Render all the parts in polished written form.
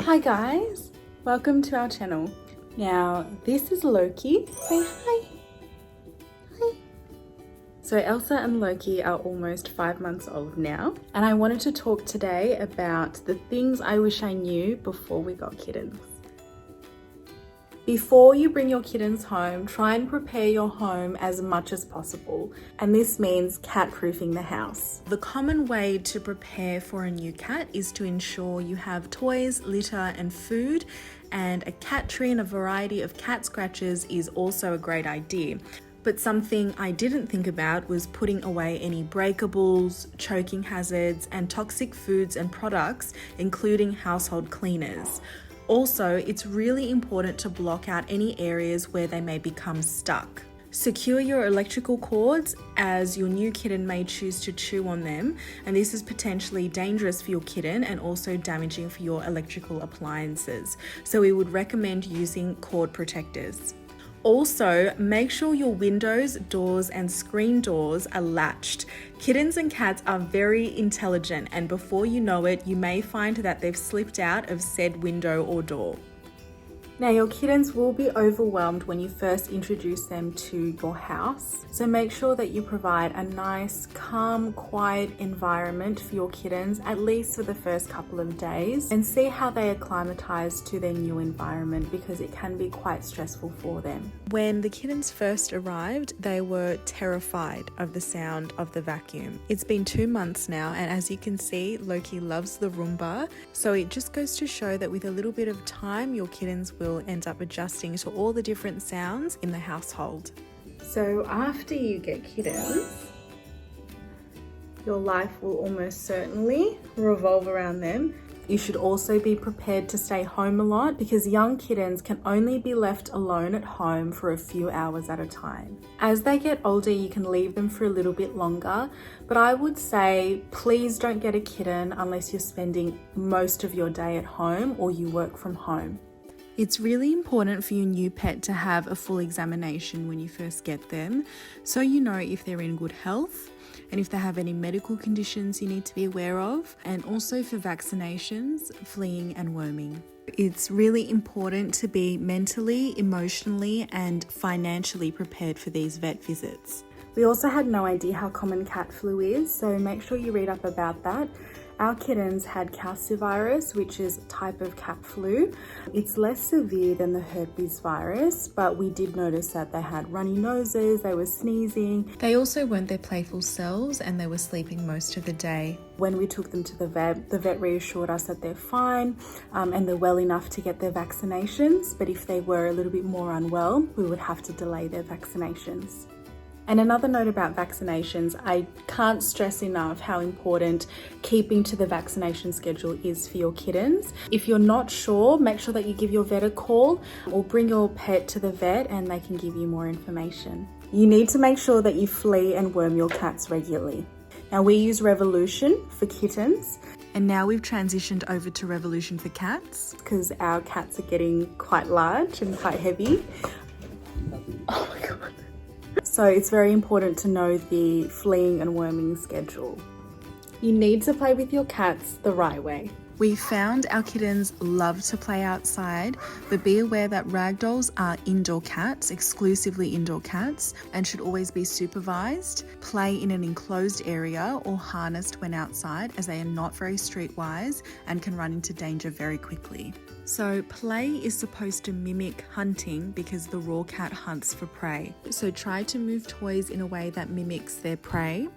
Hi guys, welcome to our channel. Now this is Loki. Say hi. Hi. So Elsa and Loki are almost 5 months old now, and I wanted to talk today about the things I wish I knew before we got kittens. Before you bring your kittens home, try and prepare your home as much as possible. And this means cat-proofing the house. The common way to prepare for a new cat is to ensure you have toys, litter and food, and a cat tree and a variety of cat scratches is also a great idea. But something I didn't think about was putting away any breakables, choking hazards, and toxic foods and products, including household cleaners. Also, it's really important to block out any areas where they may become stuck. Secure your electrical cords, as your new kitten may choose to chew on them, and this is potentially dangerous for your kitten and also damaging for your electrical appliances. So we would recommend using cord protectors. Also, make sure your windows, doors and screen doors are latched. Kittens and cats are very intelligent, and before you know it, you may find that they've slipped out of said window or door. Now your kittens will be overwhelmed when you first introduce them to your house, so make sure that you provide a nice, calm, quiet environment for your kittens, at least for the first couple of days, and see how they acclimatize to their new environment, because it can be quite stressful for them. When the kittens first arrived, they were terrified of the sound of the vacuum. It's been 2 months now, and as you can see, Loki loves the Roomba, so it just goes to show that with a little bit of time, your kittens will end up adjusting to all the different sounds in the household. So after you get kittens, your life will almost certainly revolve around them. You should also be prepared to stay home a lot, because young kittens can only be left alone at home for a few hours at a time. As they get older, you can leave them for a little bit longer, but I would say please don't get a kitten unless you're spending most of your day at home or you work from home. It's really important for your new pet to have a full examination when you first get them, so you know if they're in good health and if they have any medical conditions you need to be aware of, and also for vaccinations, fleeing and worming. It's really important to be mentally, emotionally and financially prepared for these vet visits. We also had no idea how common cat flu is, so make sure you read up about that. Our kittens had calcivirus, which is a type of cat flu. It's less severe than the herpes virus, but we did notice that they had runny noses, they were sneezing. They also weren't their playful selves, and they were sleeping most of the day. When we took them to the vet reassured us that they're fine and they're well enough to get their vaccinations, but if they were a little bit more unwell, we would have to delay their vaccinations. And another note about vaccinations, I can't stress enough how important keeping to the vaccination schedule is for your kittens. If you're not sure, make sure that you give your vet a call or bring your pet to the vet and they can give you more information. You need to make sure that you flea and worm your cats regularly. Now we use Revolution for kittens, and now we've transitioned over to Revolution for cats because our cats are getting quite large and quite heavy. Oh my God. So it's very important to know the fleeing and worming schedule. You need to play with your cats the right way. We found our kittens love to play outside, but be aware that Ragdolls are indoor cats, exclusively indoor cats, and should always be supervised. Play in an enclosed area or harnessed when outside, as they are not very streetwise and can run into danger very quickly. So play is supposed to mimic hunting, because the raw cat hunts for prey. So try to move toys in a way that mimics their prey.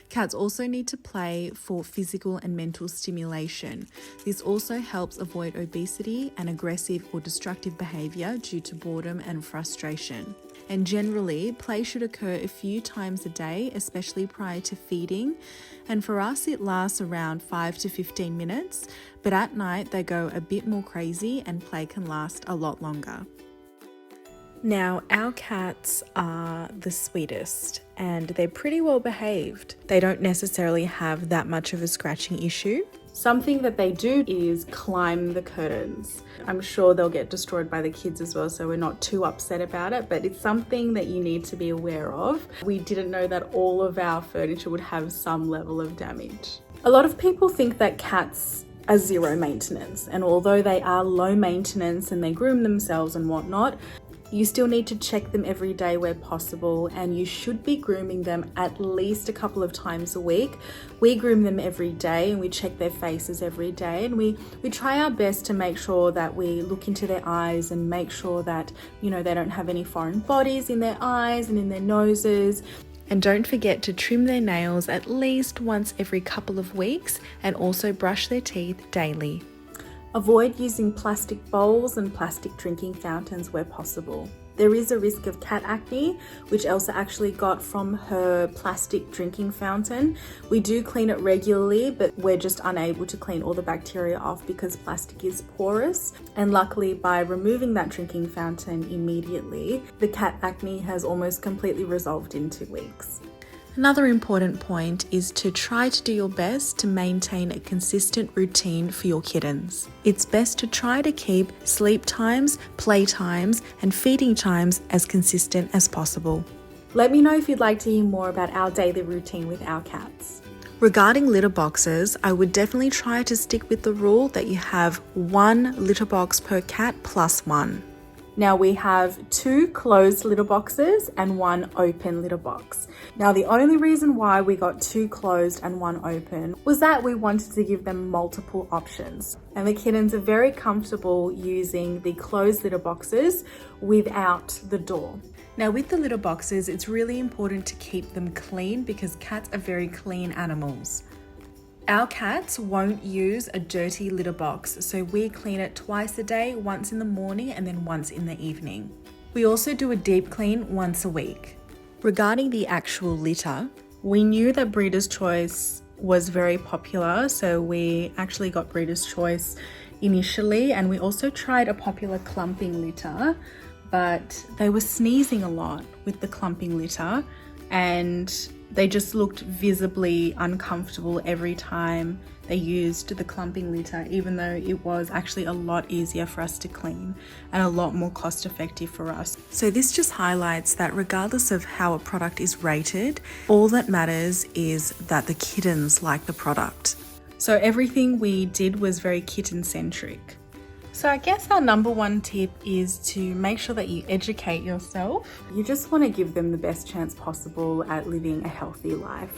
Cats also need to play for physical and mental stimulation. This also helps avoid obesity and aggressive or destructive behavior due to boredom and frustration. And generally, play should occur a few times a day, especially prior to feeding. And for us, it lasts around 5 to 15 minutes, but at night they go a bit more crazy and play can last a lot longer. Now, our cats are the sweetest and they're pretty well behaved. They don't necessarily have that much of a scratching issue. Something that they do is climb the curtains. I'm sure they'll get destroyed by the kids as well, so we're not too upset about it, but it's something that you need to be aware of. We didn't know that all of our furniture would have some level of damage. A lot of people think that cats are zero maintenance. And although they are low maintenance and they groom themselves and whatnot, you still need to check them every day where possible, and you should be grooming them at least a couple of times a week. We groom them every day and we check their faces every day, and we try our best to make sure that we look into their eyes and make sure that, you know, they don't have any foreign bodies in their eyes and in their noses. And don't forget to trim their nails at least once every couple of weeks, and also brush their teeth daily. Avoid using plastic bowls and plastic drinking fountains where possible. There is a risk of cat acne, which Elsa actually got from her plastic drinking fountain. We do clean it regularly, but we're just unable to clean all the bacteria off because plastic is porous. And luckily, by removing that drinking fountain immediately, the cat acne has almost completely resolved in 2 weeks. Another important point is to try to do your best to maintain a consistent routine for your kittens. It's best to try to keep sleep times, play times, and feeding times as consistent as possible. Let me know if you'd like to hear more about our daily routine with our cats. Regarding litter boxes, I would definitely try to stick with the rule that you have 1 litter box per cat plus 1. Now we have 2 closed litter boxes and 1 open litter box. Now the only reason why we got 2 closed and 1 open was that we wanted to give them multiple options. And the kittens are very comfortable using the closed litter boxes without the door. Now with the litter boxes, it's really important to keep them clean because cats are very clean animals. Our cats won't use a dirty litter box, so we clean it twice a day, once in the morning and then once in the evening. We also do a deep clean once a week. Regarding the actual litter, we knew that Breeder's Choice was very popular, so we actually got Breeder's Choice initially, and we also tried a popular clumping litter, but they were sneezing a lot with the clumping litter, and they just looked visibly uncomfortable every time they used the clumping litter, even though it was actually a lot easier for us to clean and a lot more cost effective for us. So this just highlights that regardless of how a product is rated, all that matters is that the kittens like the product. So everything we did was very kitten centric. So I guess our number 1 tip is to make sure that you educate yourself. You just want to give them the best chance possible at living a healthy life.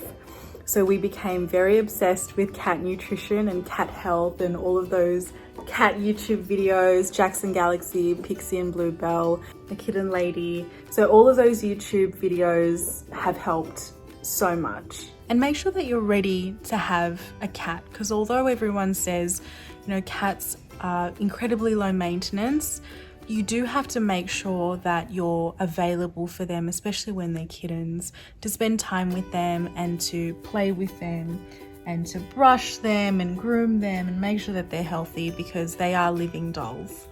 So we became very obsessed with cat nutrition and cat health and all of those cat YouTube videos, Jackson Galaxy, Pixie and Bluebell, the Kitten Lady. So all of those YouTube videos have helped so much. And make sure that you're ready to have a cat, because although everyone says, you know, cats are incredibly low maintenance, you do have to make sure that you're available for them, especially when they're kittens, to spend time with them and to play with them and to brush them and groom them and make sure that they're healthy, because they are living dolls.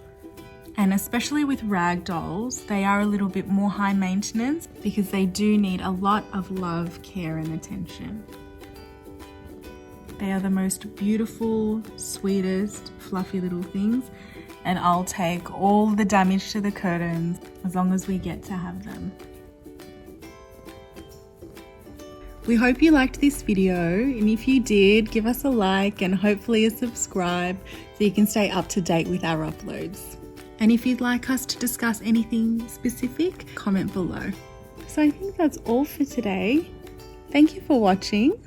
And especially with Ragdolls, they are a little bit more high maintenance because they do need a lot of love, care and attention. They are the most beautiful, sweetest, fluffy little things, and I'll take all the damage to the curtains as long as we get to have them. We hope you liked this video, and if you did, give us a like and hopefully a subscribe so you can stay up to date with our uploads. And if you'd like us to discuss anything specific, comment below. So I think that's all for today. Thank you for watching.